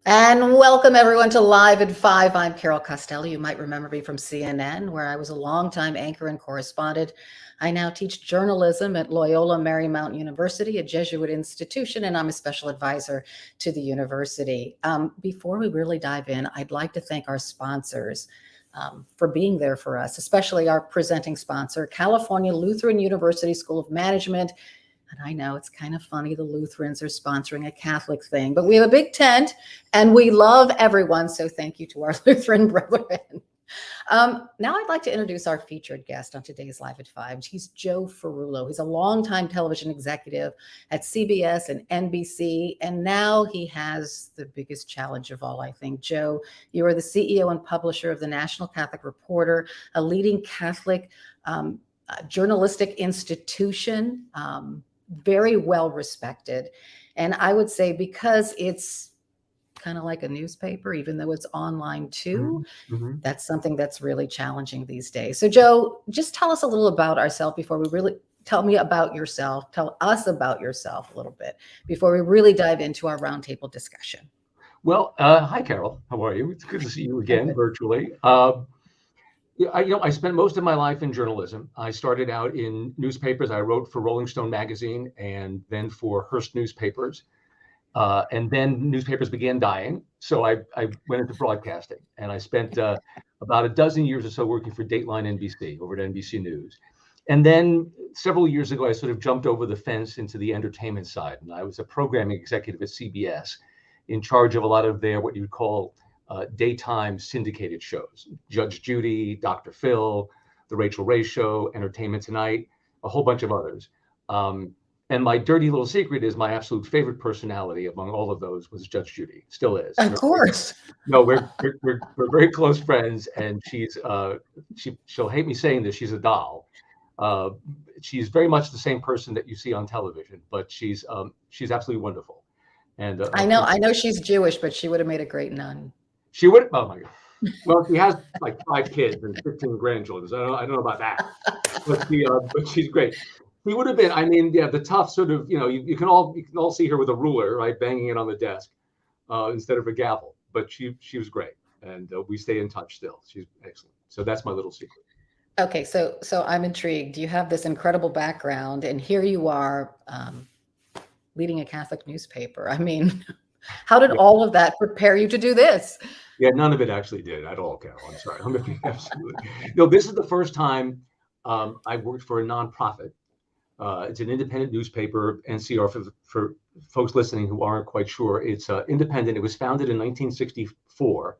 And welcome everyone to Live at 5. I'm Carol Costello. You might remember me from CNN, where I was a longtime anchor and correspondent. I now teach journalism at Loyola Marymount University, a Jesuit institution, and I'm a special advisor to the university. Before we really dive in, I'd like to thank our sponsors for being there for us, especially our presenting sponsor, California Lutheran University School of Management. And I know it's kind of funny, the Lutherans are sponsoring a Catholic thing, but we have a big tent and we love everyone. So thank you to our Lutheran brethren. Now I'd like to introduce our featured guest on today's Live at 5. He's Joe Ferullo. He's a longtime television executive at CBS and NBC, and now he has the biggest challenge of all, I think. Joe, you are the CEO and publisher of the National Catholic Reporter, a leading Catholic journalistic institution, very well respected. And I would say because it's kind of like a newspaper, even though it's online too, that's something that's really challenging these days. So Joe, just tell us a little about ourselves before we really tell us about yourself a little bit before we really dive into our roundtable discussion. Well, hi, Carol. How are you? It's good to see you again virtually. I spent most of my life in journalism. I started out in newspapers. I wrote for Rolling Stone magazine and then for Hearst newspapers. And then newspapers began dying. So I went into broadcasting, and I spent about a dozen years or so working for Dateline NBC over at NBC News. And then several years ago, I sort of jumped over the fence into the entertainment side. And I was a programming executive at CBS in charge of a lot of their, what you would call daytime syndicated shows, Judge Judy, Dr. Phil, The Rachel Ray Show, Entertainment Tonight, a whole bunch of others. And my dirty little secret is my absolute favorite personality among all of those was Judge Judy, still is. Of course. No, we're very close friends, and she'll hate me saying this. She's a doll. She's very much the same person that you see on television, but she's absolutely wonderful. And I know she's Jewish, but she would have made a great nun. She would. Oh my God. Well, she has like 5 kids and 15 grandchildren. So I don't know about that, but she's great. She would have been. I mean, yeah, the tough sort of. You can all see her with a ruler, right, banging it on the desk instead of a gavel. But she was great, and we stay in touch still. She's excellent. So that's my little secret. Okay, so I'm intrigued. You have this incredible background, and here you are leading a Catholic newspaper. I mean, how did all of that prepare you to do this? Yeah, none of it actually did at all, Carol. I'm sorry. Absolutely. No, this is the first time I worked for a nonprofit. It's an independent newspaper, NCR, for folks listening who aren't quite sure. It's independent. It was founded in 1964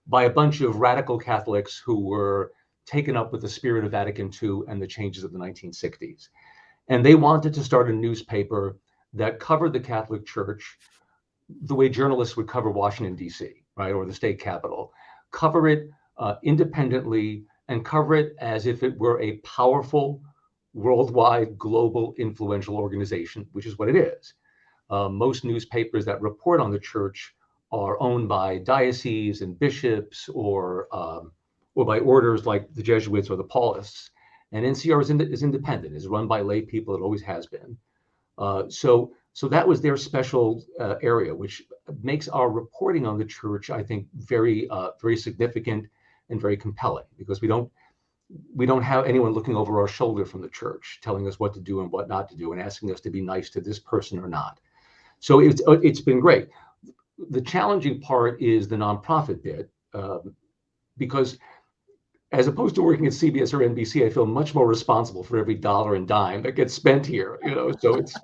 by a bunch of radical Catholics who were taken up with the spirit of Vatican II and the changes of the 1960s. And they wanted to start a newspaper that covered the Catholic Church the way journalists would cover Washington, D.C., right, or the state capitol. Cover it independently and cover it as if it were a powerful, worldwide, global, influential organization, which is what it is. Most newspapers that report on the church are owned by dioceses and bishops or by orders like the Jesuits or the Paulists. And NCR is independent, is run by lay people. It always has been. So that was their special area, which makes our reporting on the church, I think, very significant and very compelling, because we don't have anyone looking over our shoulder from the church telling us what to do and what not to do and asking us to be nice to this person or not. So it's been great. The challenging part is the nonprofit bit, because as opposed to working at CBS or NBC, I feel much more responsible for every dollar and dime that gets spent here. So it's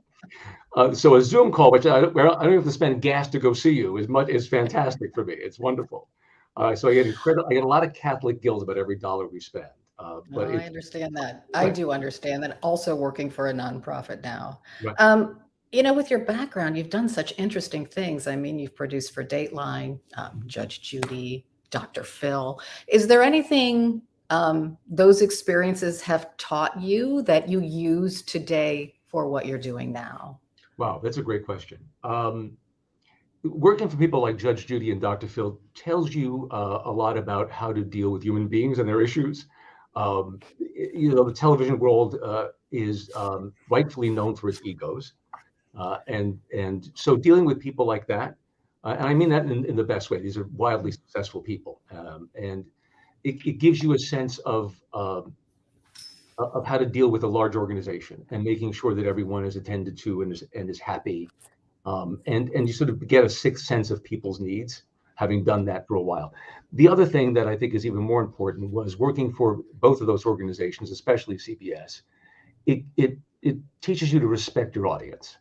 so a Zoom call, which I don't have to spend gas to go see you, is fantastic for me. It's wonderful. So I get a lot of Catholic guilt about every dollar we spend. But I understand that. Right. I do understand that. Also working for a nonprofit now. Right. With your background, you've done such interesting things. I mean, you've produced for Dateline, Judge Judy, Dr. Phil. Is there anything those experiences have taught you that you use today for what you're doing now? Wow, that's a great question. Working for people like Judge Judy and Dr. Phil tells you a lot about how to deal with human beings and their issues. The television world is rightfully known for its egos. And so dealing with people like that And I mean that in the best way. These are wildly successful people. And it gives you a sense of how to deal with a large organization and making sure that everyone is attended to and is happy. And you sort of get a sixth sense of people's needs, having done that for a while. The other thing that I think is even more important was working for both of those organizations, especially CBS. It teaches you to respect your audience,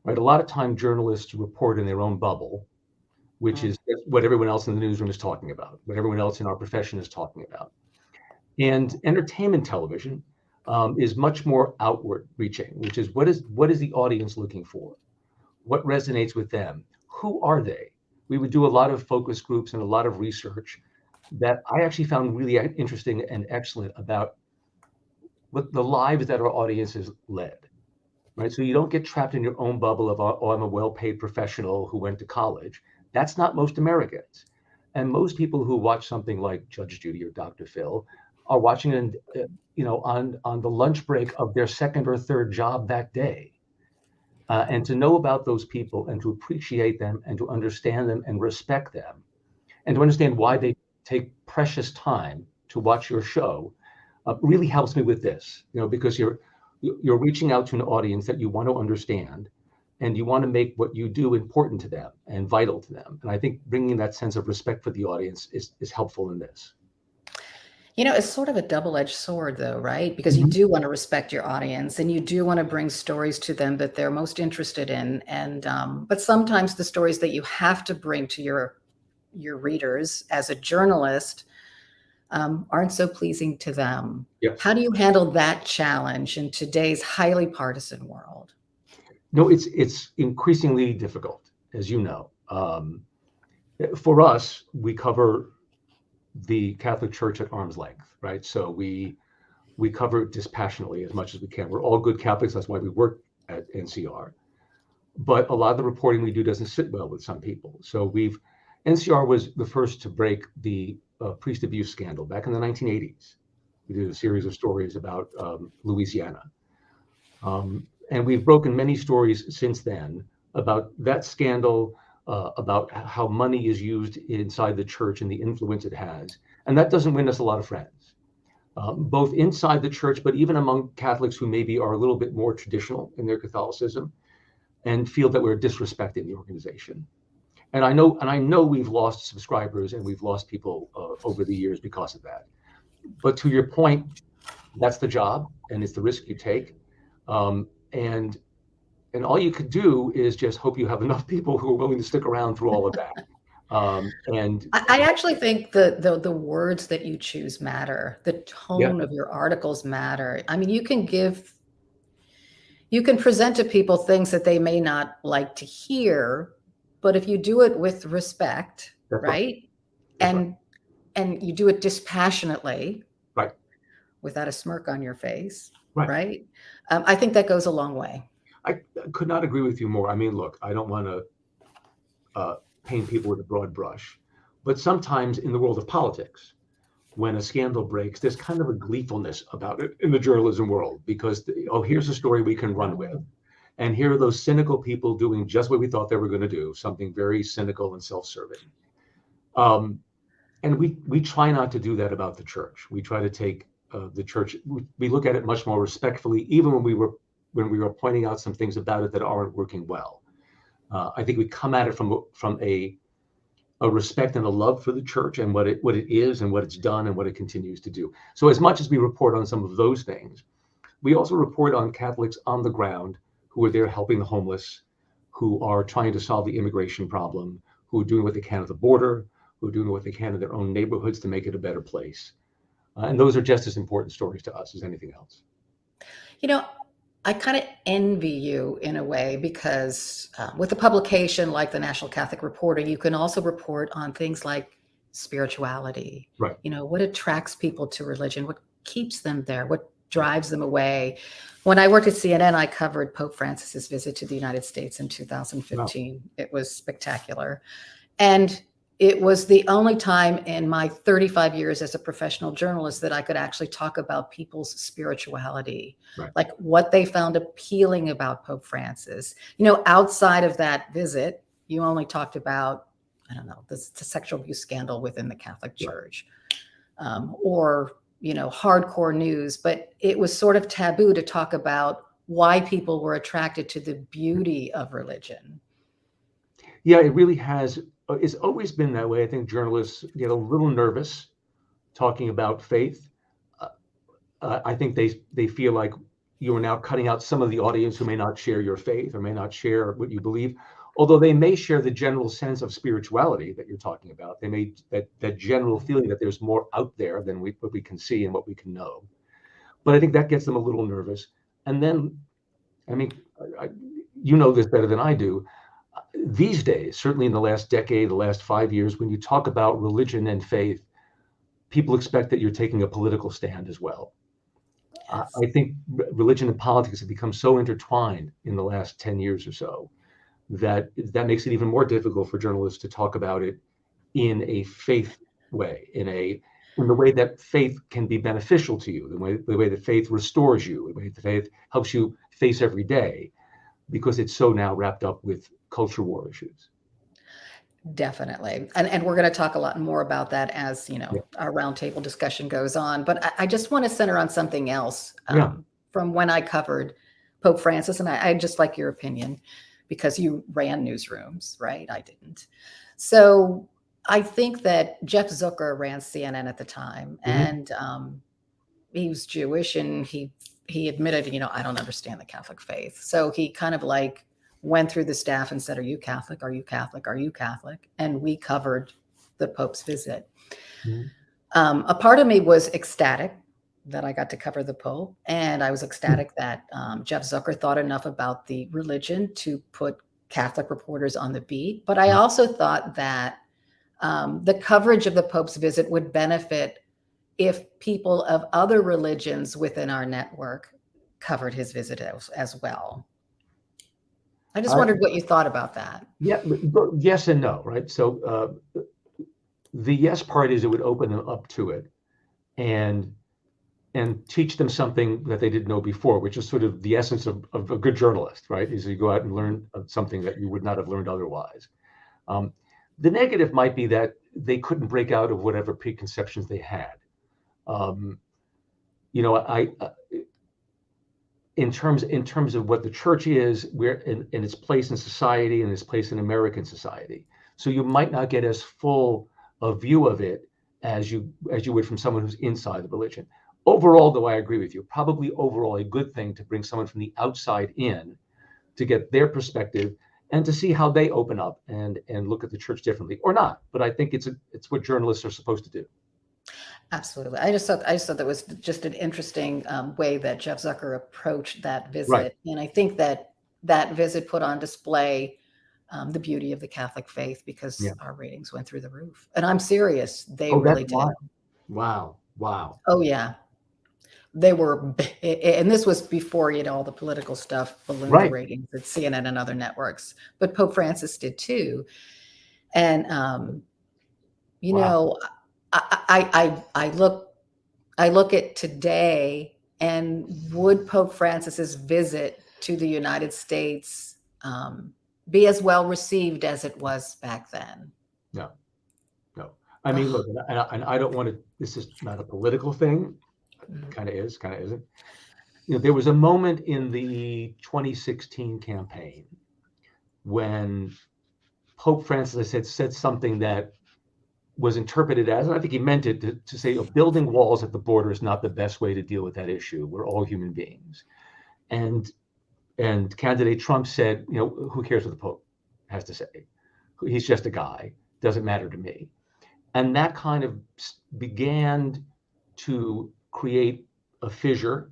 right? A lot of time journalists report in their own bubble, which is what everyone else in the newsroom is talking about, what everyone else in our profession is talking about. And entertainment television is much more outward reaching, which is what is the audience looking for? What resonates with them? Who are they? We would do a lot of focus groups and a lot of research that I actually found really interesting and excellent about what the lives that our audiences led, right? So you don't get trapped in your own bubble of, oh, I'm a well-paid professional who went to college. That's not most Americans. And most people who watch something like Judge Judy or Dr. Phil are watching it, on the lunch break of their second or third job that day. And to know about those people and to appreciate them and to understand them and respect them and to understand why they take precious time to watch your show really helps me with this, because you're reaching out to an audience that you want to understand and you want to make what you do important to them and vital to them. And I think bringing that sense of respect for the audience is helpful in this. It's sort of a double-edged sword, though, right? Because you do want to respect your audience and you do want to bring stories to them that they're most interested in. And but sometimes the stories that you have to bring to your readers as a journalist aren't so pleasing to them. Yes. How do you handle that challenge in today's highly partisan world? No, it's increasingly difficult, as you know. For us, we cover the Catholic Church at arm's length, right? So we cover it dispassionately as much as we can. We're all good Catholics. That's why we work at NCR. But a lot of the reporting we do doesn't sit well with some people. So NCR was the first to break the priest abuse scandal back in the 1980s. We did a series of stories about Louisiana. And we've broken many stories since then about that scandal, about how money is used inside the church and the influence it has. And that doesn't win us a lot of friends, both inside the church, but even among Catholics who maybe are a little bit more traditional in their Catholicism and feel that we're disrespecting the organization. And I know we've lost subscribers and we've lost people over the years because of that. But to your point, that's the job and it's the risk you take. And all you could do is just hope you have enough people who are willing to stick around through all of that. And I actually think the words that you choose matter. The tone of your articles matter. I mean, you can present to people things that they may not like to hear, but if you do it with respect, right? And you do it dispassionately, right, without a smirk on your face, right? Right? I think that goes a long way. I could not agree with you more. I mean, look, I don't want to paint people with a broad brush, but sometimes in the world of politics, when a scandal breaks, there's kind of a gleefulness about it in the journalism world because, here's a story we can run with. And here are those cynical people doing just what we thought they were going to do, something very cynical and self-serving. And we try not to do that about the church. We try to take the church, we look at it much more respectfully, even when we were pointing out some things about it that aren't working well. I think we come at it from a respect and a love for the church and what it is and what it's done and what it continues to do. So as much as we report on some of those things, we also report on Catholics on the ground who are there helping the homeless, who are trying to solve the immigration problem, who are doing what they can at the border, who are doing what they can in their own neighborhoods to make it a better place. And those are just as important stories to us as anything else. I kind of envy you in a way because with a publication like the National Catholic Reporter, you can also report on things like spirituality. Right. What attracts people to religion, what keeps them there, what drives them away. When I worked at CNN, I covered Pope Francis's visit to the United States in 2015. Wow. It was spectacular. And it was the only time in my 35 years as a professional journalist that I could actually talk about people's spirituality, right, like what they found appealing about Pope Francis. Outside of that visit, you only talked about, I don't know, the sexual abuse scandal within the Catholic Church, or, hardcore news, but it was sort of taboo to talk about why people were attracted to the beauty of religion. Yeah, it really has. It's always been that way. I think journalists get a little nervous talking about faith. I think they feel like you are now cutting out some of the audience who may not share your faith or may not share what you believe, although they may share the general sense of spirituality that you're talking about. They may that general feeling that there's more out there than what we can see and what we can know. But I think that gets them a little nervous. And then, I mean, you know this better than I do. These days, certainly in the last decade, the last 5 years, when you talk about religion and faith, people expect that you're taking a political stand as well. Yes. I think religion and politics have become so intertwined in the last 10 years or so that makes it even more difficult for journalists to talk about it in a faith way, in the way that faith can be beneficial to you, the way that faith restores you, the way that faith helps you face every day, because it's so now wrapped up with culture war issues. Definitely. And we're going to talk a lot more about that as, our roundtable discussion goes on. But I just want to center on something else from when I covered Pope Francis. And I just like your opinion because you ran newsrooms, right? I didn't. So I think that Jeff Zucker ran CNN at the time, and he was Jewish, and he admitted, I don't understand the Catholic faith. So he kind of like went through the staff and said, are you Catholic? Are you Catholic? Are you Catholic? And we covered the Pope's visit. A part of me was ecstatic that I got to cover the Pope. And I was ecstatic that Jeff Zucker thought enough about the religion to put Catholic reporters on the beat. But I also thought that the coverage of the Pope's visit would benefit if people of other religions within our network covered his visit as well. I just wondered what you thought about that. Yeah, yes and no, right? So the yes part is it would open them up to it and teach them something that they didn't know before, which is sort of the essence of a good journalist, right? Is you go out and learn something that you would not have learned otherwise. The negative might be that they couldn't break out of whatever preconceptions they had. In terms of what the church is, where in its place in society and its place in American society. So you might not get as full a view of it as you would from someone who's inside the religion. Overall, though, I agree with you. Probably overall a good thing to bring someone from the outside in to get their perspective and to see how they open up and look at the church differently or not. But I think it's what journalists are supposed to do. Absolutely. I just thought that was just an interesting way that Jeff Zucker approached that visit. Right. And I think that visit put on display the beauty of the Catholic faith because our ratings went through the roof. And I'm serious. They really did. Wow. Oh, yeah. They were, and this was before, all the political stuff ballooned the ratings at CNN and other networks. But Pope Francis did too. And, I look at today, and would Pope Francis's visit to the United States be as well received as it was back then? No. I mean, look, and I don't want to. This is not a political thing. Kind of is, kind of isn't. There was a moment in the 2016 campaign when Pope Francis said something that was interpreted as, and I think he meant it to say, building walls at the border is not the best way to deal with that issue. We're all human beings. And candidate Trump said, who cares what the Pope has to say? He's just a guy. Doesn't matter to me. And that kind of began to create a fissure,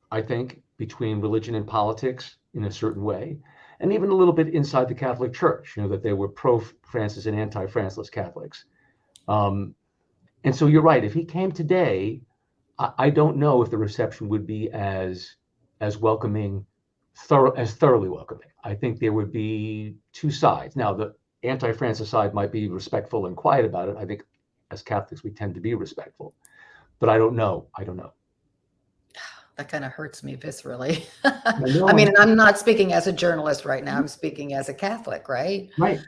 I think, between religion and politics in a certain way, and even a little bit inside the Catholic Church, that they were pro-Francis and anti-Francis Catholics. And so you're right. If he came today, I don't know if the reception would be as welcoming, as thoroughly welcoming. I think there would be two sides. Now, the anti-Francis side might be respectful and quiet about it. I think as Catholics, we tend to be respectful. But I don't know. That kind of hurts me viscerally. I mean, I'm not speaking as a journalist right now. I'm speaking as a Catholic, right? Right.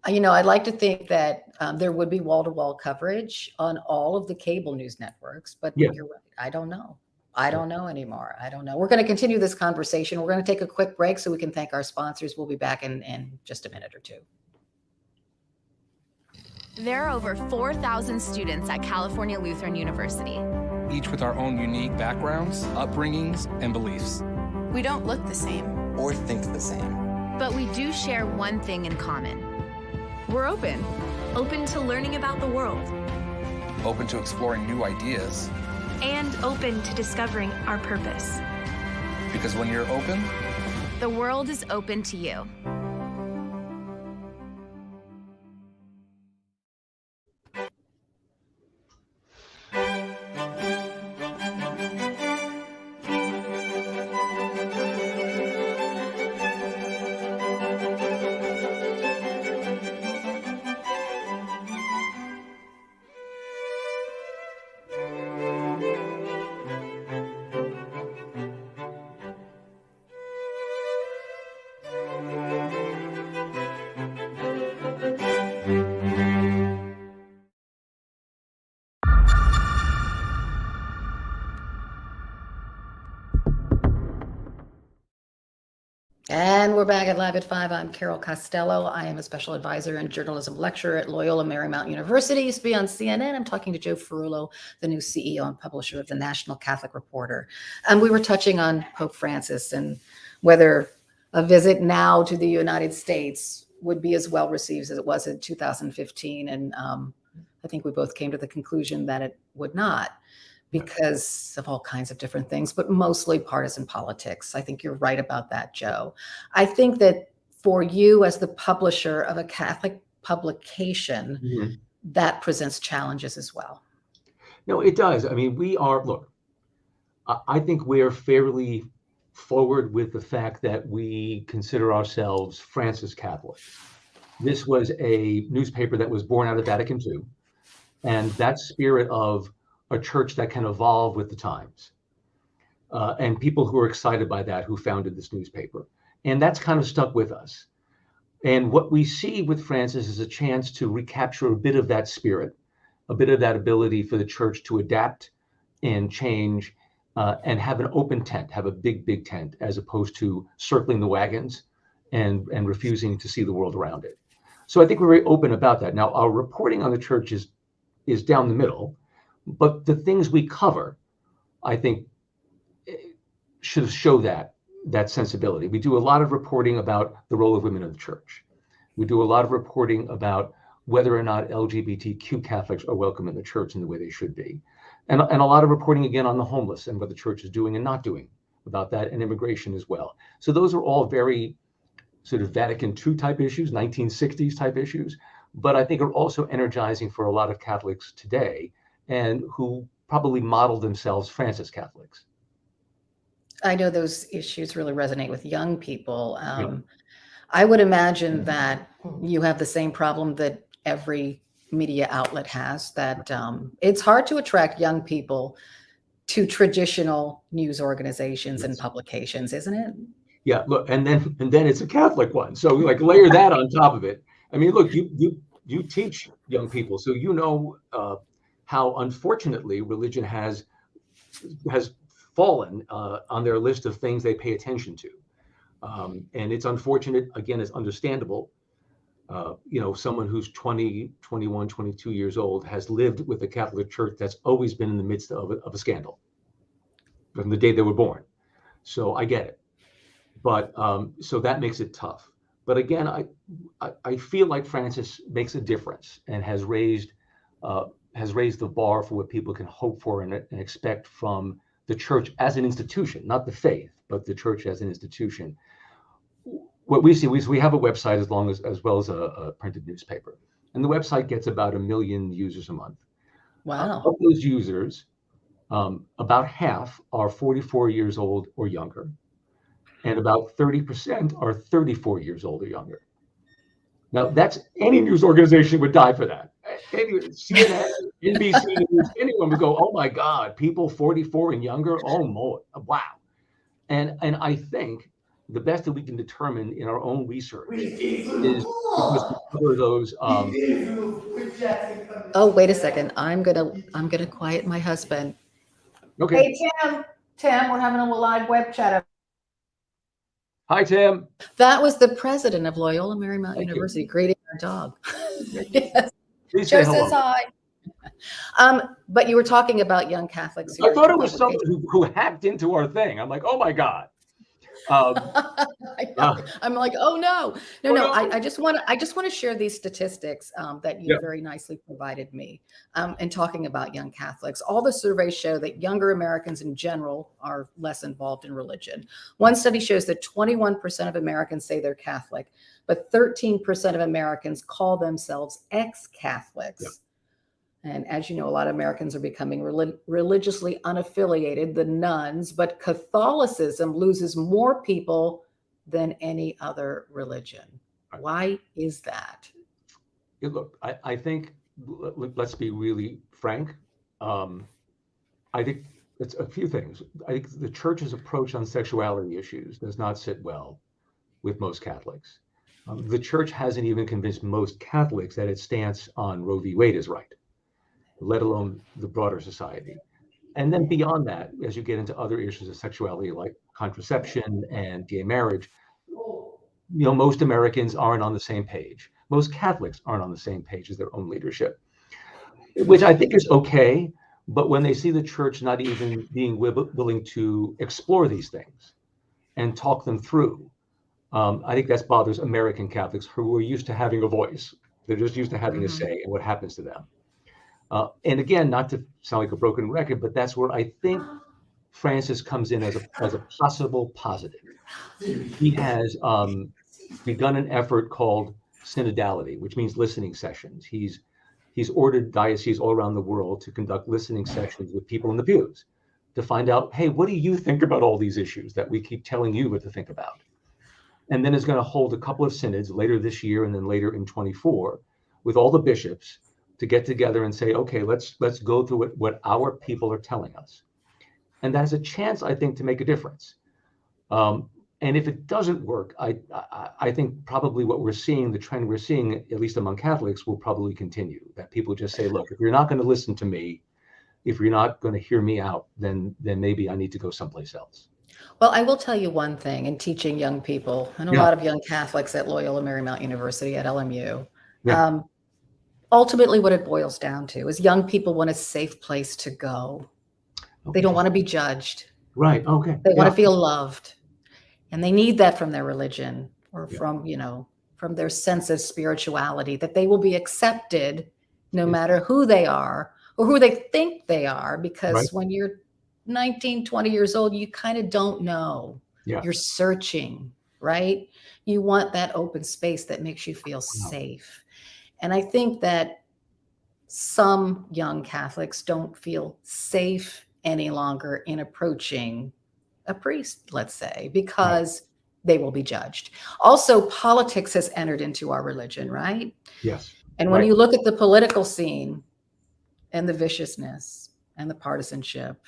I'd like to think that there would be wall-to-wall coverage on all of the cable news networks, but Yeah. you're right. I don't know. I don't know anymore. I don't know. We're going to continue this conversation. We're going to take a quick break so we can thank our sponsors. We'll be back in just a minute or two. There are over 4,000 students at California Lutheran University. Each with our own unique backgrounds, upbringings, and beliefs. We don't look the same. Or think the same. But we do share one thing in common. We're open. Open to learning about the world. Open to exploring new ideas. And open to discovering our purpose. Because when you're open, the world is open to you. And we're back at Live at 5. I'm Carol Costello. I am a special advisor and journalism lecturer at Loyola Marymount University. Used to be on CNN. I'm talking to Joe Ferullo, the new CEO and publisher of the National Catholic Reporter. And we were touching on Pope Francis and whether a visit now to the United States would be as well received as it was in 2015. And I think we both came to the conclusion that it would not, because of all kinds of different things, but mostly partisan politics. I think you're right about that, Joe. I think that for you as the publisher of a Catholic publication, that presents challenges as well. No, it does. I mean, I think we're fairly forward with the fact that we consider ourselves Francis Catholics. This was a newspaper that was born out of Vatican II, and that spirit of a church that can evolve with the times, and people who are excited by that, who founded this newspaper. And that's kind of stuck with us. And what we see with Francis is a chance to recapture a bit of that spirit, a bit of that ability for the church to adapt and change, and have an open tent, have a big, big tent, as opposed to circling the wagons and refusing to see the world around it. So I think we're very open about that. Now, our reporting on the church is down the middle. But the things we cover, I think, should show that sensibility. We do a lot of reporting about the role of women in the church. We do a lot of reporting about whether or not LGBTQ Catholics are welcome in the church in the way they should be. And a lot of reporting, again, on the homeless and what the church is doing and not doing about that, and immigration as well. So those are all very sort of Vatican II type issues, 1960s type issues, but I think are also energizing for a lot of Catholics today, and who probably model themselves Francis Catholics. I know those issues really resonate with young people. I would imagine that you have the same problem that every media outlet has, that it's hard to attract young people to traditional news organizations and publications, isn't it? Yeah, look, and then it's a Catholic one. So like layer that on top of it. I mean, look, you teach young people, so you know how unfortunately religion has fallen on their list of things they pay attention to. And it's unfortunate, again, it's understandable. Someone who's 20, 21, 22 years old has lived with a Catholic Church that's always been in the midst of a scandal from the day they were born. So I get it. But so that makes it tough. But again, I feel like Francis makes a difference and has raised the bar for what people can hope for and expect from the church as an institution, not the faith, but the church as an institution. What we see is we have a website as well as a printed newspaper, and the website gets about 1 million users a month. Wow. Of those users, about half are 44 years old or younger, and about 30% are 34 years old or younger. Now, that's any news organization would die for that. CNN, NBC News, anyone would go, oh my God, people 44 and younger, oh wow. And I think the best that we can determine in our own research is because we cover those. Oh, wait a second. I'm gonna quiet my husband. Okay. Hey, Tim, we're having a live web chat. Hi, Tim. That was the president of Loyola Marymount Thank you. University greeting our dog. Yes. Please say Joe hello. says hi. But you were talking about young Catholics. I thought it was someone who hacked into our thing. I'm like, oh my God. I'm like, oh no, Oh, no. no. I just want to share these statistics that you very nicely provided me in talking about young Catholics. All the surveys show that younger Americans in general are less involved in religion. One study shows that 21% of Americans say they're Catholic, but 13% of Americans call themselves ex-Catholics. Yep. And as you know, a lot of Americans are becoming religiously unaffiliated, the nuns, but Catholicism loses more people than any other religion. Why is that? Look, I think, let's be really frank. I think it's a few things. I think the church's approach on sexuality issues does not sit well with most Catholics. The church hasn't even convinced most Catholics that its stance on Roe v. Wade is right, let alone the broader society. And then beyond that, as you get into other issues of sexuality like contraception and gay marriage, most Americans aren't on the same page. Most Catholics aren't on the same page as their own leadership, which I think is okay. But when they see the church not even being willing to explore these things and talk them through, I think that bothers American Catholics who are used to having a voice. They're just used to having a say in what happens to them. And again, not to sound like a broken record, but that's where I think Francis comes in as a possible positive. He has begun an effort called synodality, which means listening sessions. He's ordered dioceses all around the world to conduct listening sessions with people in the pews to find out, hey, what do you think about all these issues that we keep telling you what to think about? And then is going to hold a couple of synods later this year and then later in 24 with all the bishops to get together and say, okay, let's go through what our people are telling us. And that has a chance, I think, to make a difference. And if it doesn't work, I think probably what we're seeing, the trend we're seeing, at least among Catholics, will probably continue. That people just say, look, if you're not going to listen to me, if you're not going to hear me out, then maybe I need to go someplace else. Well, I will tell you one thing in teaching young people and a lot of young Catholics at Loyola Marymount University at LMU. Ultimately, what it boils down to is young people want a safe place to go. Okay. They don't want to be judged. Right. Okay. They want to feel loved. And they need that from their religion or from their sense of spirituality, that they will be accepted no matter who they are or who they think they are. Because when you're 19, 20 years old, you kind of don't know. Yeah. You're searching, right? You want that open space that makes you feel safe. And I think that some young Catholics don't feel safe any longer in approaching a priest, let's say, because they will be judged. Also, politics has entered into our religion, right? Yes. And when you look at the political scene and the viciousness and the partisanship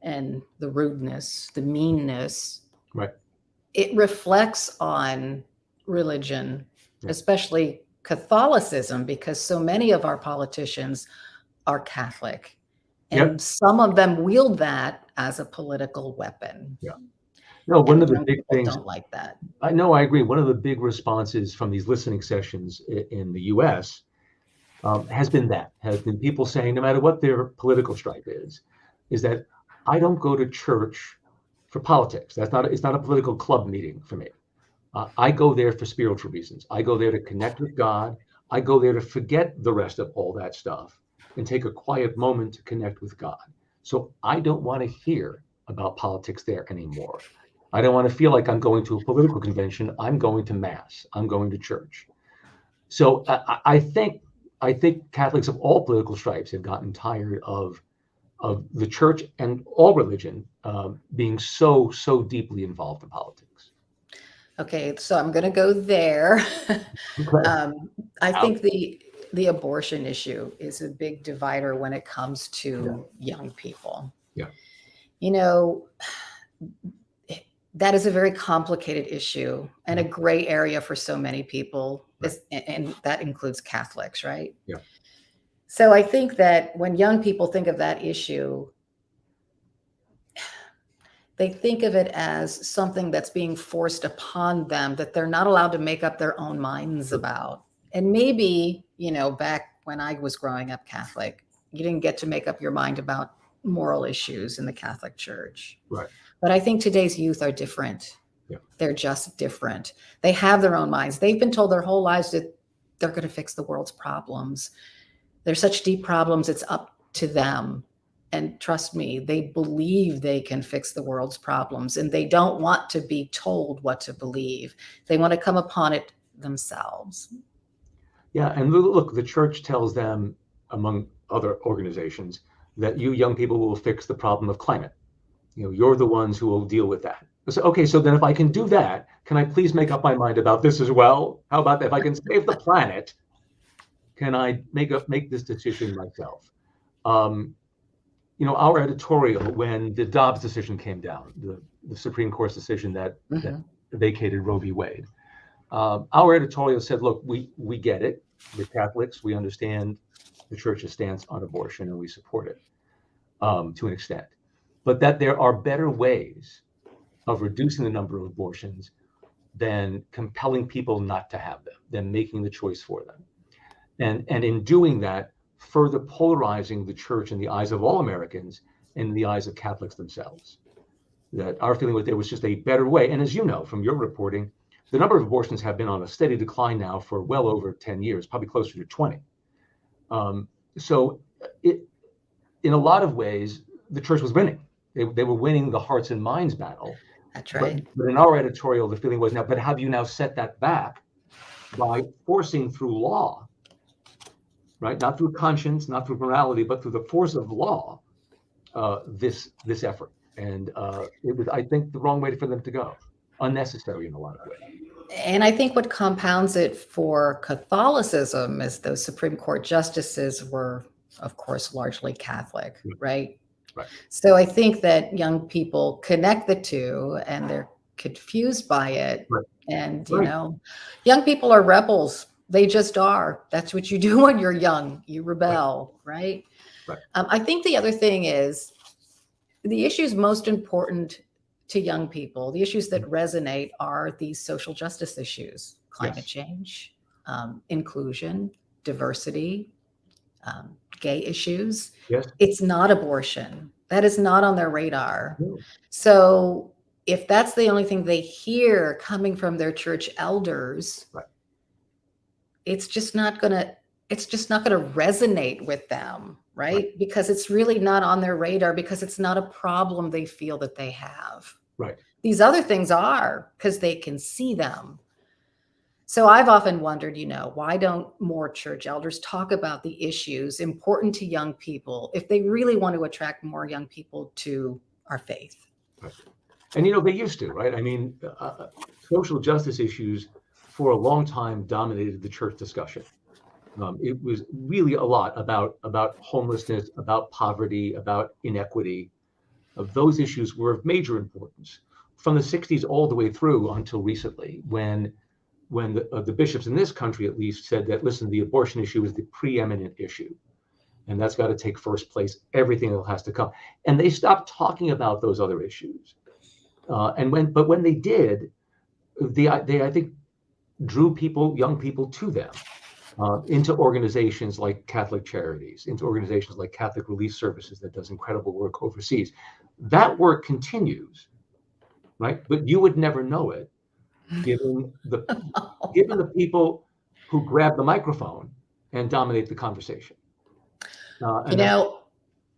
and the rudeness, the meanness, it reflects on religion, especially Catholicism, because so many of our politicians are Catholic, and some of them wield that as a political weapon. Yeah. No, one of the big things, don't like that. I know, I agree. One of the big responses from these listening sessions in the US has been people saying, no matter what their political stripe is that I don't go to church for politics. It's not a political club meeting for me. I go there for spiritual reasons. I go there to connect with God. I go there to forget the rest of all that stuff and take a quiet moment to connect with God. So I don't want to hear about politics there anymore. I don't want to feel like I'm going to a political convention. I'm going to mass. I'm going to church. So I think Catholics of all political stripes have gotten tired of the church and all religion being so deeply involved in politics. Okay, so I'm going to go there. I think the abortion issue is a big divider when it comes to young people. Yeah. that is a very complicated issue and a gray area for so many people, and that includes Catholics, right? Yeah. So I think that when young people think of that issue, they think of it as something that's being forced upon them that they're not allowed to make up their own minds about. And maybe, back when I was growing up Catholic, you didn't get to make up your mind about moral issues in the Catholic Church. Right. But I think today's youth are different. Yeah. They're just different. They have their own minds. They've been told their whole lives that they're going to fix the world's problems. They're such deep problems, it's up to them. And trust me, they believe they can fix the world's problems, and they don't want to be told what to believe. They want to come upon it themselves. Yeah, and look, the church tells them, among other organizations, that you young people will fix the problem of climate. You're the ones who will deal with that. So, okay, so then if I can do that, can I please make up my mind about this as well? How about that? If I can save the planet, can I make this decision myself? Our editorial, when the Dobbs decision came down, the Supreme Court's decision that vacated Roe v. Wade, our editorial said, look, we get it. We're Catholics. We understand the church's stance on abortion, and we support it to an extent. But that there are better ways of reducing the number of abortions than compelling people not to have them, than making the choice for them. And in doing that, further polarizing the church in the eyes of all Americans and in the eyes of Catholics themselves. That our feeling was there was just a better way. And as you know from your reporting, the number of abortions have been on a steady decline now for well over 10 years, probably closer to 20. So in a lot of ways, the church was winning. They were winning the hearts and minds battle. That's right. But in our editorial, the feeling was now, but have you now set that back by forcing through law, right? Not through conscience, not through morality, but through the force of law, this effort. And it was, I think, the wrong way for them to go. Unnecessary in a lot of ways. And I think what compounds it for Catholicism is those Supreme Court justices were, of course, largely Catholic, right? Right. So I think that young people connect the two and they're confused by it. Right. And, young people are rebels. They just are. That's what you do when you're young. You rebel, right? Right. I think the other thing is the issues most important to young people, the issues that resonate are these social justice issues, climate change, inclusion, diversity, gay issues. Yes. It's not abortion. That is not on their radar. No. So if that's the only thing they hear coming from their church elders, it's just not going to resonate with them, right? Because it's really not on their radar, because it's not a problem they feel that they have. Right. These other things are, because they can see them. So I've often wondered, why don't more church elders talk about the issues important to young people if they really want to attract more young people to our faith? Right. And, they used to, right? I mean, social justice issues for a long time dominated the church discussion. It was really a lot about homelessness, about poverty, about inequity. Those issues were of major importance from the 60s all the way through until recently, when the bishops in this country, at least, said that, listen, the abortion issue is the preeminent issue, and that's got to take first place. Everything else has to come. And they stopped talking about those other issues. But when they did, they I think drew young people to them, into organizations like Catholic Charities, into organizations like Catholic Relief Services that does incredible work overseas. That work continues, right? But you would never know it, given the people who grab the microphone and dominate the conversation.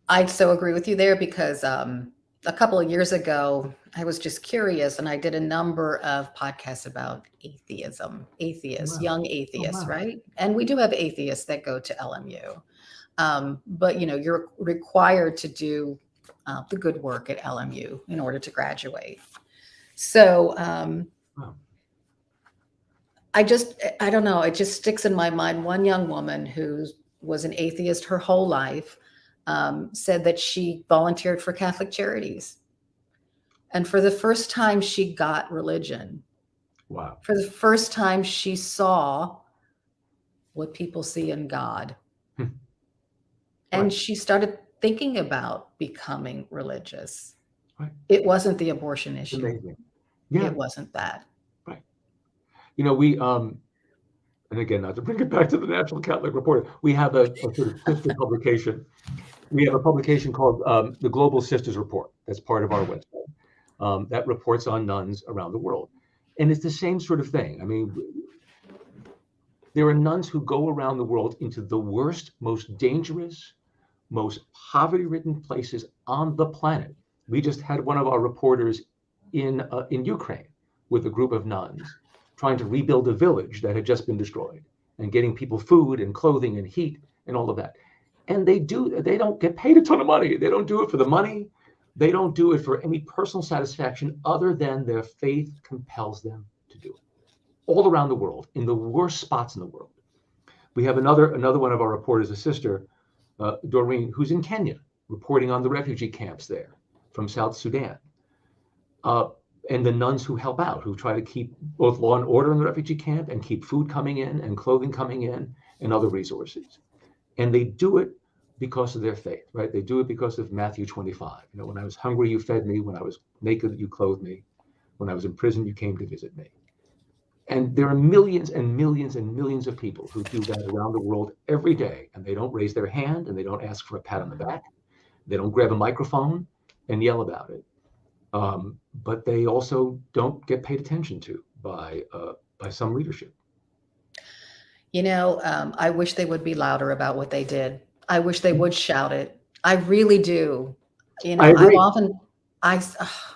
I so agree with you there, because a couple of years ago, I was just curious, and I did a number of podcasts about atheism, young atheists, right? And we do have atheists that go to LMU. But, you're required to do the good work at LMU in order to graduate. So I don't know, it just sticks in my mind. One young woman who was an atheist her whole life said that she volunteered for Catholic Charities. And for the first time, she got religion. Wow. For the first time, she saw what people see in God. Hmm. And Right. she started thinking about becoming religious. Right. It wasn't the abortion issue. Amazing. Yeah. It wasn't that. Right. You know, we and again, not to bring it back to the National Catholic Reporter, we have a sort of sister publication. We have a publication called the Global Sisters Report. That's part of our website that reports on nuns around the world. And it's the same sort of thing. I mean, there are nuns who go around the world into the worst, most dangerous, most poverty-ridden places on the planet. We just had one of our reporters in Ukraine with a group of nuns trying to rebuild a village that had just been destroyed and getting people food and clothing and heat and all of that. And they don't get paid a ton of money. They don't do it for the money. They don't do it for any personal satisfaction other than their faith compels them to do it. All around the world, in the worst spots in the world. We have another one of our reporters, a sister, Doreen, who's in Kenya, reporting on the refugee camps there from South Sudan. And the nuns who help out, who try to keep both law and order in the refugee camp and keep food coming in and clothing coming in and other resources. And they do it because of their faith, right? They do it because of Matthew 25. You know, when I was hungry, you fed me. When I was naked, you clothed me. When I was in prison, you came to visit me. And there are millions and millions and millions of people who do that around the world every day. And they don't raise their hand and they don't ask for a pat on the back. They don't grab a microphone and yell about it. But they also don't get paid attention to by some leadership. You know, I wish they would be louder about what they did. I wish they would shout it. I really do. You know, I agree.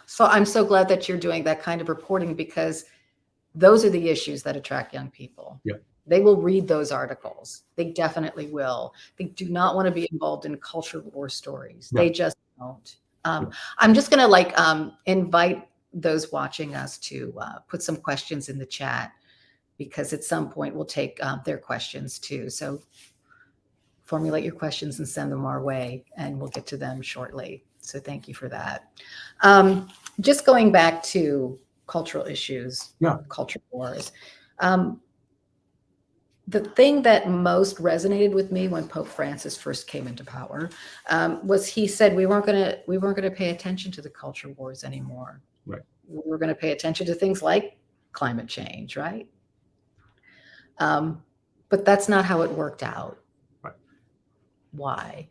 So I'm so glad that you're doing that kind of reporting, because those are the issues that attract young people. Yeah. They will read those articles. They definitely will. They do not want to be involved in culture war stories. No. They just don't. I'm just going to invite those watching us to put some questions in the chat, because at some point we'll take their questions too. So formulate your questions and send them our way, and we'll get to them shortly. So thank you for that. Just going back to cultural issues, culture wars. The thing that most resonated with me when Pope Francis first came into power was he said we weren't going to pay attention to the culture wars anymore. Right. We were going to pay attention to things like climate change, right? But that's not how it worked out. Right. Why?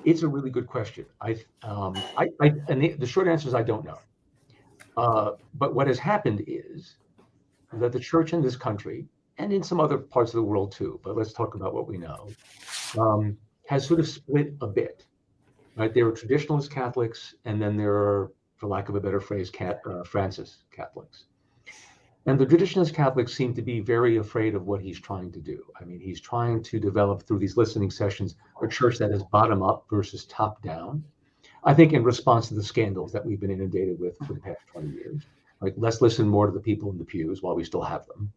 It's a really good question. And the short answer is I don't know. But what has happened is that the church in this country, and in some other parts of the world too, but let's talk about what we know, has sort of split a bit. Right? There are traditionalist Catholics, and then there are, for lack of a better phrase, Francis Catholics. And the traditionalist Catholics seem to be very afraid of what he's trying to do. I mean, he's trying to develop through these listening sessions a church that is bottom up versus top down. I think in response to the scandals that we've been inundated with for the past 20 years. Like, let's listen more to the people in the pews while we still have them.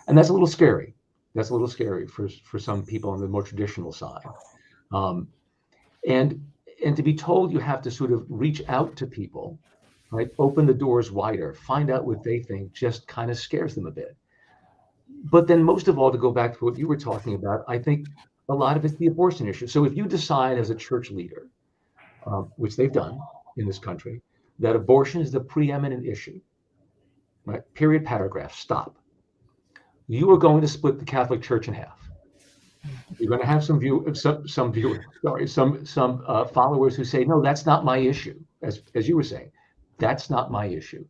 And that's a little scary. That's a little scary for some people on the more traditional side. And to be told you have to sort of reach out to people, right? Open the doors wider, find out what they think, just kind of scares them a bit. But then most of all, to go back to what you were talking about, I think a lot of it's the abortion issue. So if you decide as a church leader, which they've done in this country, that abortion is the preeminent issue, right? Period, paragraph, stop. You are going to split the Catholic Church in half. You're going to have some followers who say, no, that's not my issue. As you were saying, that's not my issue.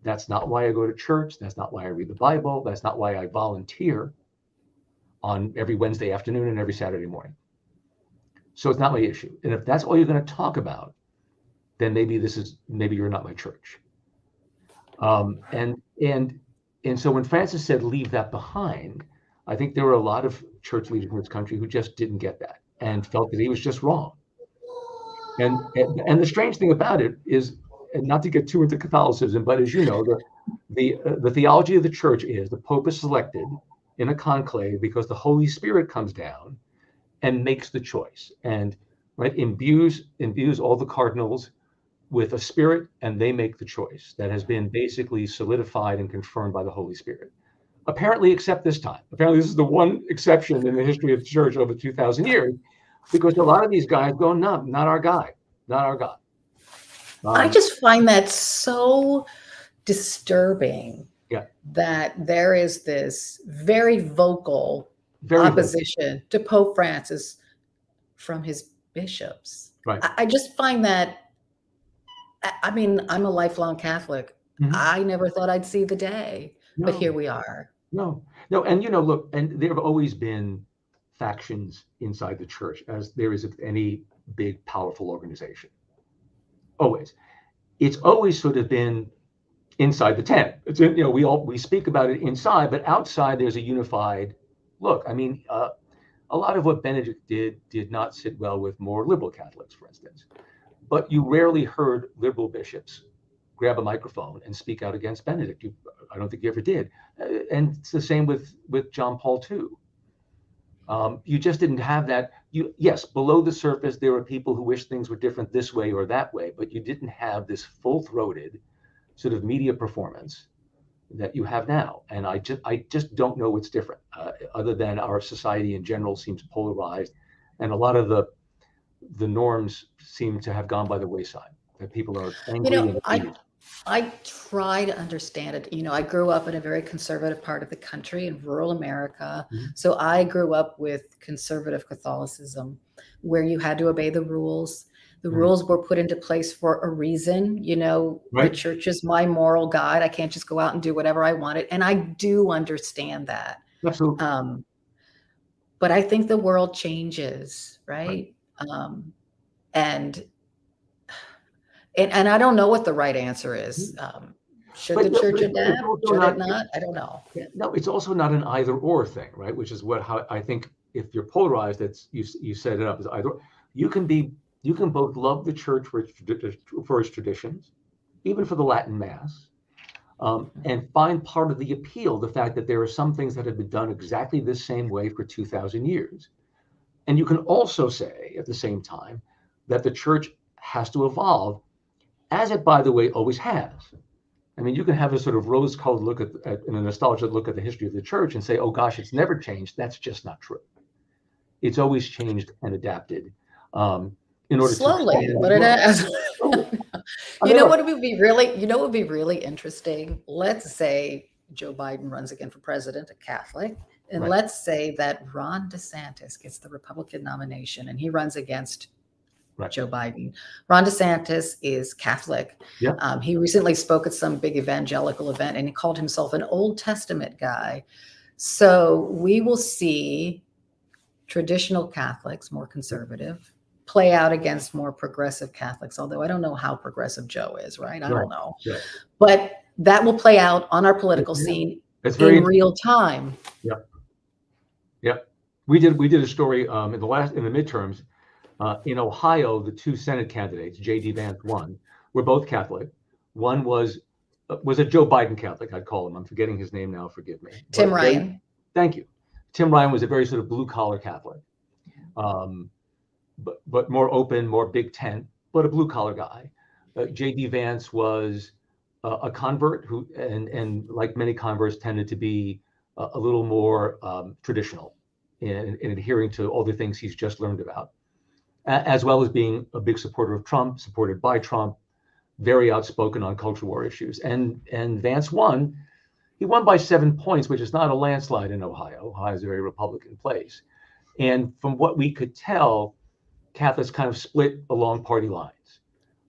That's not why I go to church. That's not why I read the Bible. That's not why I volunteer on every Wednesday afternoon and every Saturday morning. So it's not my issue. And if that's all you're going to talk about, then maybe you're not my church. And so when Francis said, leave that behind, I think there were a lot of church leaders in this country who just didn't get that and felt that he was just wrong. And the strange thing about it is, and not to get too into Catholicism, but as you know, the theology of the church is the Pope is selected in a conclave because the Holy Spirit comes down and makes the choice and, right, imbues all the cardinals with a spirit, and they make the choice that has been basically solidified and confirmed by the Holy Spirit. Apparently, except this time. Apparently, this is the one exception in the history of the church over 2,000 years, because a lot of these guys go, no, not our guy, not our God. I just find that so disturbing. Yeah. That there is this very vocal Very opposition to Pope Francis from his bishops. Right. I just find that, I mean, I'm a lifelong Catholic. Mhm. I never thought I'd see the day, but No. here we are. No, and look, and there have always been factions inside the church, as there is of any big, powerful organization. Always, it's always sort of been inside the tent. It's we speak about it inside, but outside there's a unified look. I mean, a lot of what Benedict did not sit well with more liberal Catholics, for instance. But you rarely heard liberal bishops grab a microphone and speak out against Benedict. I don't think you ever did. And it's the same with John Paul II. You just didn't have that. Yes, below the surface, there were people who wished things were different this way or that way, but you didn't have this full-throated sort of media performance that you have now. And I just don't know what's different, other than our society in general seems polarized, and a lot of the norms seem to have gone by the wayside. That people are angry and offended. I try to understand it. I grew up in a very conservative part of the country in rural America. Mm-hmm. So I grew up with conservative Catholicism, where you had to obey the rules. The rules were put into place for a reason. Right. The church is my moral guide. I can't just go out and do whatever I wanted. And I do understand that. Absolutely. But I think the world changes, right? And I don't know what the right answer is. Should the church adapt? Should it not? I don't know. No, it's also not an either or thing, right? Which is how I think if you're polarized, it's you set it up as either. You can both love the church for its traditions, even for the Latin Mass, and find part of the appeal, the fact that there are some things that have been done exactly the same way for 2,000 years. And you can also say at the same time that the church has to evolve, as it, by the way, always has. I mean, you can have a sort of rose-colored look at and a nostalgic look at the history of the church and say, oh gosh, it's never changed. That's just not true. It's always changed and adapted. In order slowly, to but it has. What would be really interesting? Let's say Joe Biden runs again for president, a Catholic, and Right. let's say that Ron DeSantis gets the Republican nomination and he runs against Right. Joe Biden. Ron DeSantis is Catholic. Yeah. He recently spoke at some big evangelical event and he called himself an Old Testament guy. So we will see traditional Catholics, more conservative, play out against more progressive Catholics, although I don't know how progressive Joe is, right? I don't know. Right. But that will play out on our political scene in real time. Yeah. We did a story in the midterms. In Ohio, the two Senate candidates, J.D. Vance won, were both Catholic. One was a Joe Biden Catholic, I'd call him. I'm forgetting his name now, forgive me. Tim Ryan. Thank you. Tim Ryan was a very sort of blue-collar Catholic, but more open, more big tent, but a blue-collar guy. J.D. Vance was a convert who, and like many converts, tended to be a little more traditional in adhering to all the things he's just learned about, as well as being a big supporter of Trump, supported by Trump, very outspoken on culture war issues. And Vance won. He won by 7 points, which is not a landslide in Ohio. Ohio is a very Republican place. And from what we could tell, Catholics kind of split along party lines.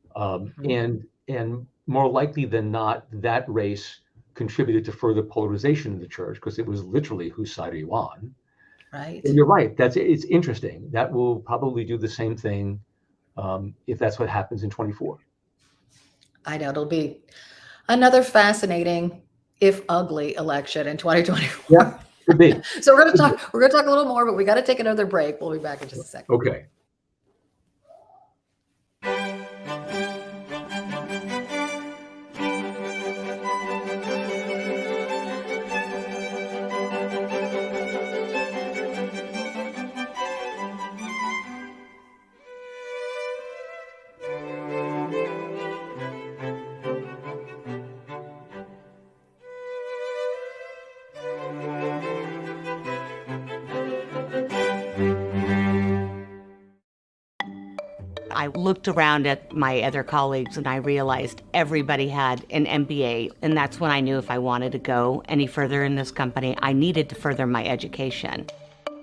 And more likely than not, that race contributed to further polarization in the church, because it was literally whose side are you on? Right. And you're right. It's interesting. That will probably do the same thing if that's what happens in 24. I know it'll be another fascinating, if ugly, election in 2024. Yeah, could be. So we're gonna talk a little more, but we got to take another break. We'll be back in just a second. Okay. I looked around at my other colleagues and I realized everybody had an MBA, and that's when I knew if I wanted to go any further in this company, I needed to further my education.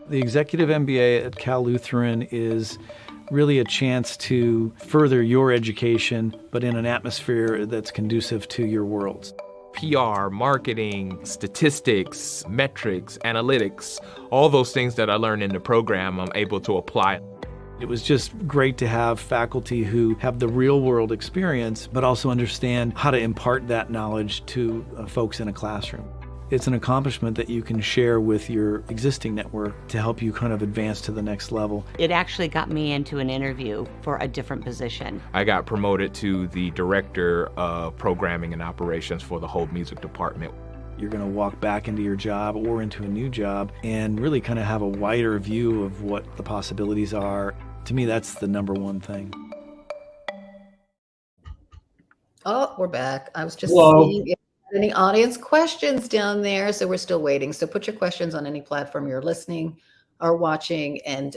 The Executive MBA at Cal Lutheran is really a chance to further your education, but in an atmosphere that's conducive to your worlds. PR, marketing, statistics, metrics, analytics, all those things that I learned in the program, I'm able to apply. It was just great to have faculty who have the real world experience, but also understand how to impart that knowledge to folks in a classroom. It's an accomplishment that you can share with your existing network to help you kind of advance to the next level. It actually got me into an interview for a different position. I got promoted to the director of programming and operations for the whole music department. You're going to walk back into your job or into a new job and really kind of have a wider view of what the possibilities are. To me, that's the number one thing. Oh, we're back. I was just seeing if there are any audience questions down there. So we're still waiting. So put your questions on any platform you're listening or watching, and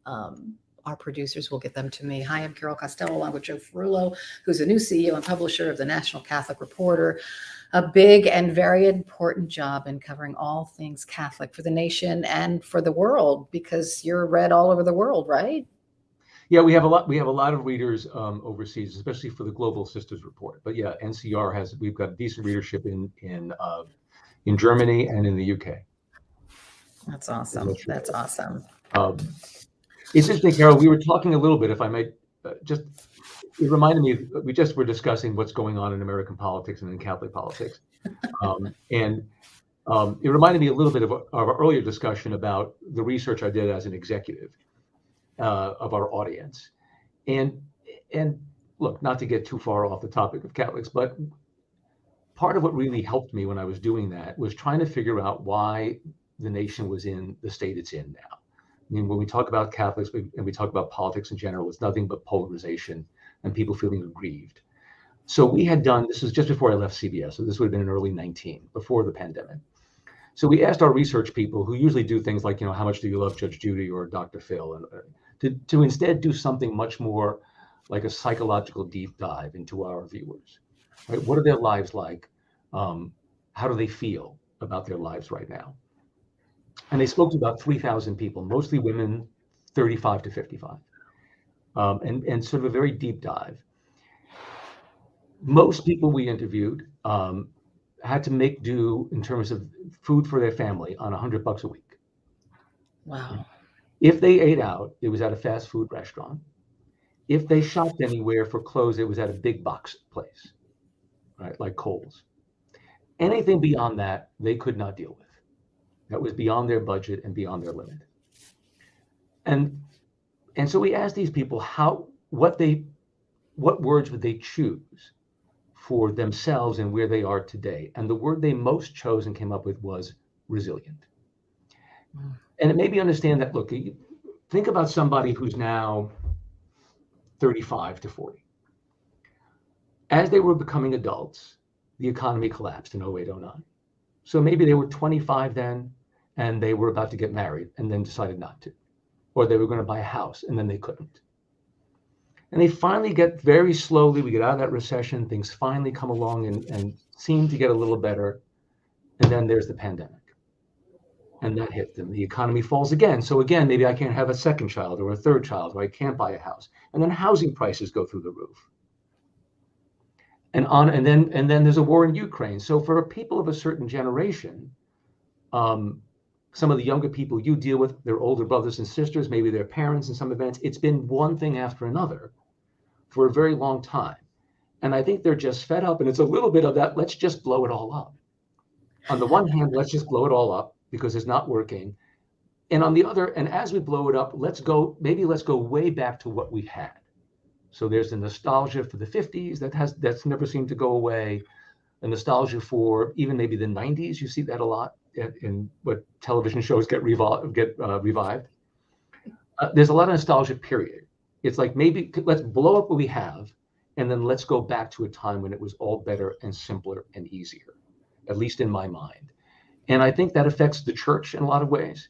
our producers will get them to me. Hi, I'm Carol Costello, along with Joe Ferullo, who's the new CEO and publisher of the National Catholic Reporter. A big and very important job in covering all things Catholic for the nation and for the world, because you're read all over the world, right? Yeah, we have a lot of readers overseas, especially for the Global Sisters Report. But yeah, we've got decent readership in Germany and in the UK. That's awesome. That's awesome. It's interesting, Carol. We were talking a little bit, if I might, it reminded me. We just were discussing what's going on in American politics and in Catholic politics, and it reminded me a little bit of our earlier discussion about the research I did as an executive of our audience, and look, not to get too far off the topic of Catholics, but part of what really helped me when I was doing that was trying to figure out why the nation was in the state it's in now. I mean, when we talk about Catholics and we talk about politics in general, it's nothing but polarization and people feeling aggrieved. So we had done, this was just before I left CBS, so this would have been in early 19, before the pandemic. So we asked our research people, who usually do things like, how much do you love Judge Judy or Dr. Phil, and to instead do something much more like a psychological deep dive into our viewers. Right? What are their lives like? How do they feel about their lives right now? And they spoke to about 3,000 people, mostly women, 35 to 55, and sort of a very deep dive. Most people we interviewed had to make do in terms of food for their family on $100 a week. Wow. If they ate out, it was at a fast food restaurant. If they shopped anywhere for clothes, it was at a big box place, right, like Kohl's. Anything beyond that, they could not deal with. That was beyond their budget and beyond their limit. And so we asked these people what words would they choose for themselves and where they are today. And the word they most chose and came up with was resilient. And it made me understand that, look, think about somebody who's now 35 to 40. As they were becoming adults, the economy collapsed in 08, 09. So maybe they were 25 then, and they were about to get married and then decided not to. Or they were going to buy a house and then they couldn't. And they finally get very slowly, we get out of that recession, things finally come along and seem to get a little better. And then there's the pandemic. And that hit them. The economy falls again. So again, maybe I can't have a second child or a third child, or I can't buy a house. And then housing prices go through the roof. And then there's a war in Ukraine. So for people of a certain generation, some of the younger people you deal with, their older brothers and sisters, maybe their parents in some events, it's been one thing after another for a very long time. And I think they're just fed up. And it's a little bit of that, let's just blow it all up. On the one hand, let's just blow it all up because it's not working. And on the other, and as we blow it up, let's go way back to what we had. So there's the nostalgia for the 50s that's never seemed to go away. A nostalgia for even maybe the 90s. You see that a lot in what television shows get revived. There's a lot of nostalgia, period. It's like, maybe let's blow up what we have, and then let's go back to a time when it was all better and simpler and easier, at least in my mind. And I think that affects the church in a lot of ways.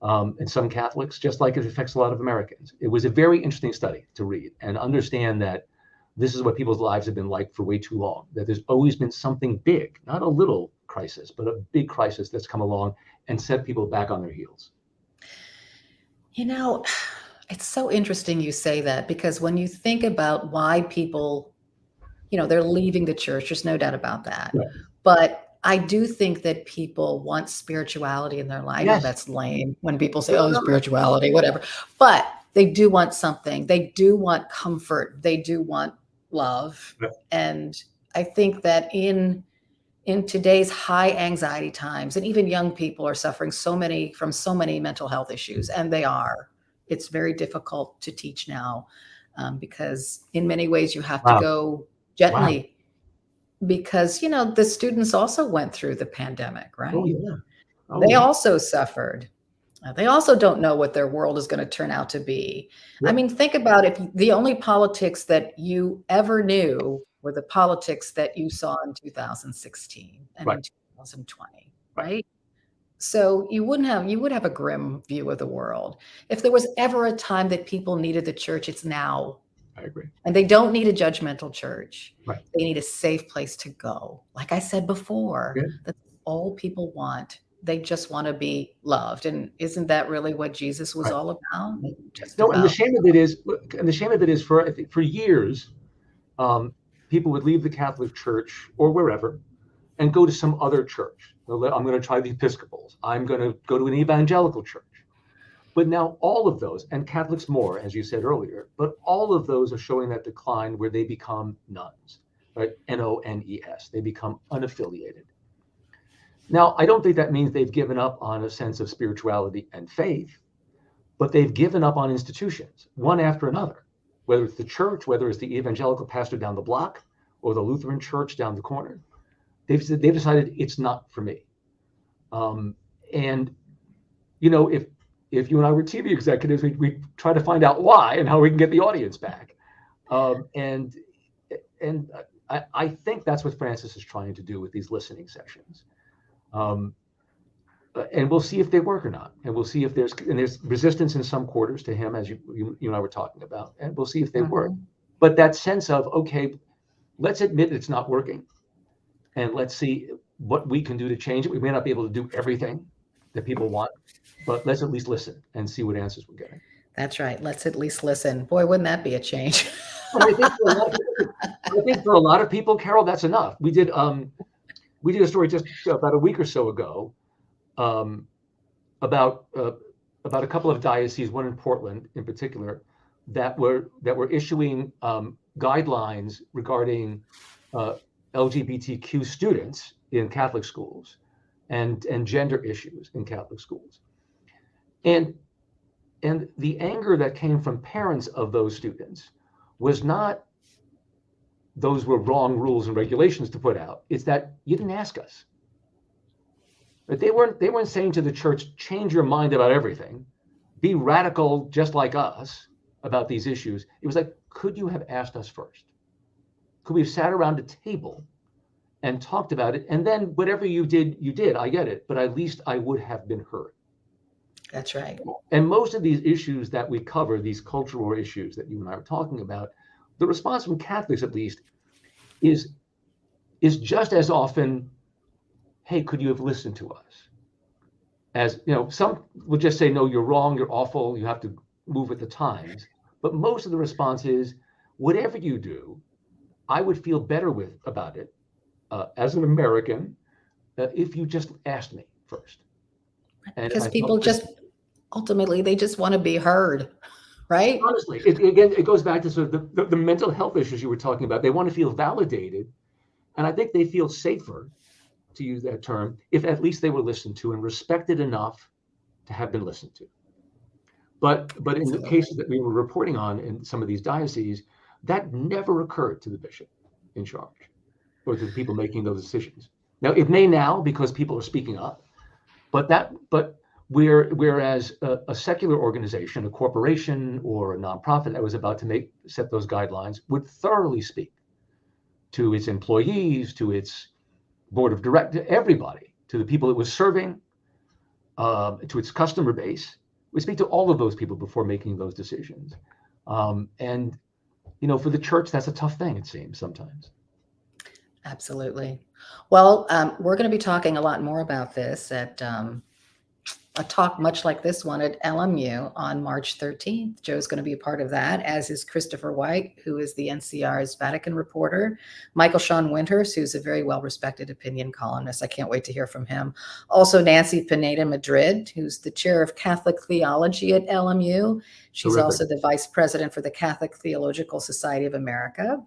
and some Catholics, just like it affects a lot of Americans. It was a very interesting study to read and understand that this is what people's lives have been like for way too long, that there's always been something big, not a little crisis, but a big crisis that's come along and set people back on their heels. You know, it's so interesting you say that, because when you think about why people, they're leaving the church, there's no doubt about that. Right. But I do think that people want spirituality in their life. I know Yes. that's lame when people say, oh, spirituality, whatever. But they do want something. They do want comfort. They do want love. Right. And I think that in today's high anxiety times, and even young people are suffering from so many mental health issues, and it's very difficult to teach now, because in many ways you have to go gently, because, the students also went through the pandemic, right? Oh, yeah. They also suffered. They also don't know what their world is going to turn out to be. Yep. I mean, think about if the only politics that you ever knew were the politics that you saw in 2016 and in 2020, right? So you would have a grim view of the world. If there was ever a time that people needed the church, it's now. I agree. And they don't need a judgmental church. Right. They need a safe place to go. Like I said before, that's all people want. They just want to be loved. And isn't that really what Jesus was all about? And the shame of it is for years, people would leave the Catholic Church or wherever and go to some other church. I'm going to try the Episcopals. I'm going to go to an evangelical church. But now all of those, and Catholics more, as you said earlier, but all of those are showing that decline where they become nuns, right? Nones. They become unaffiliated. Now, I don't think that means they've given up on a sense of spirituality and faith, but they've given up on institutions, one after another, whether it's the church, whether it's the evangelical pastor down the block or the Lutheran church down the corner. They've decided it's not for me. If you and I were TV executives, we try to find out why and how we can get the audience back. And I think that's what Francis is trying to do with these listening sessions. And we'll see if they work or not. And we'll see if there's resistance in some quarters to him, as you and I were talking about. And we'll see if they work. But that sense of, okay, let's admit it's not working. And let's see what we can do to change it. We may not be able to do everything that people want, but let's at least listen and see what answers we're getting. That's right. Let's at least listen. Boy, wouldn't that be a change? I think for a lot of people, Carol, that's enough. We did a story just about a week or so ago about a couple of dioceses, one in Portland in particular, that were issuing guidelines regarding LGBTQ students in Catholic schools and gender issues in Catholic schools. And the anger that came from parents of those students was not those were wrong rules and regulations to put out. It's that you didn't ask us. But they weren't saying to the church, change your mind about everything, be radical just like us about these issues. It was like, could you have asked us first? Could we have sat around a table and talked about it? And then whatever you did, I get it, but at least I would have been heard. That's right. And most of these issues that we cover, these cultural issues that you and I were talking about, the response from Catholics, at least, is just as often, hey, could you have listened to us? As some would just say, no, you're wrong, you're awful, you have to move with the times. But most of the response is, whatever you do, I would feel better about it as an American if you just asked me first. Because people ultimately, they just want to be heard, right? Honestly, it goes back to sort of the mental health issues you were talking about. They want to feel validated. And I think they feel safer, to use that term, if at least they were listened to and respected enough to have been listened to. But in the cases that we were reporting on in some of these dioceses, that never occurred to the bishop in charge or to the people making those decisions. Now, it may now because people are speaking up, but whereas a secular organization, a corporation or a nonprofit that was about to set those guidelines would thoroughly speak to its employees, to its board of directors, everybody, to the people it was serving, to its customer base. We speak to all of those people before making those decisions. And, for the church, that's a tough thing, it seems, sometimes. Absolutely. Well, we're going to be talking a lot more about this at a talk much like this one at LMU on March 13th. Joe's going to be a part of that, as is Christopher White, who is the NCR's Vatican reporter, Michael Sean Winters, who's a very well-respected opinion columnist. I can't wait to hear from him. Also, Nancy Pineda Madrid, who's the chair of Catholic theology at LMU. She's Terrific. Also the vice president for the Catholic Theological Society of America.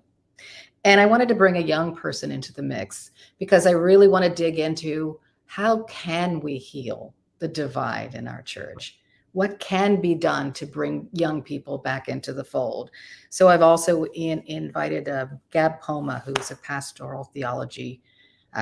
And I wanted to bring a young person into the mix because I really want to dig into how can we heal the divide in our church? What can be done to bring young people back into the fold? So I've also invited Gab Poma, who's a pastoral theology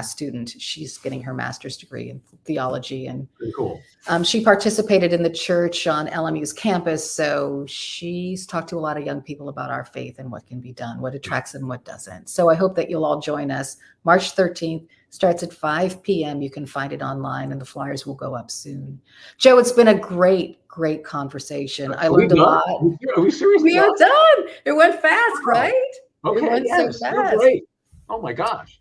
student. She's getting her master's degree in theology, and Pretty cool. She participated in the church on LMU's campus. So she's talked to a lot of young people about our faith and what can be done, what attracts them, what doesn't. So I hope that you'll all join us. March 13th starts at 5 p.m. You can find it online, and the flyers will go up soon. Joe, it's been a great conversation. I learned a lot. Are we serious? We are done. It went fast, right? Okay, It went yes, so you're fast. great. Oh my gosh.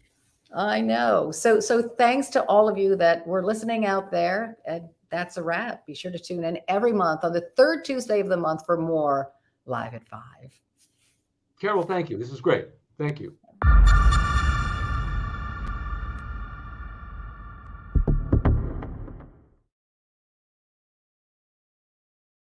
I know. So thanks to all of you that were listening out there. And that's a wrap. Be sure to tune in every month on the third Tuesday of the month for more Live at 5. Carol, thank you. This is great. Thank you.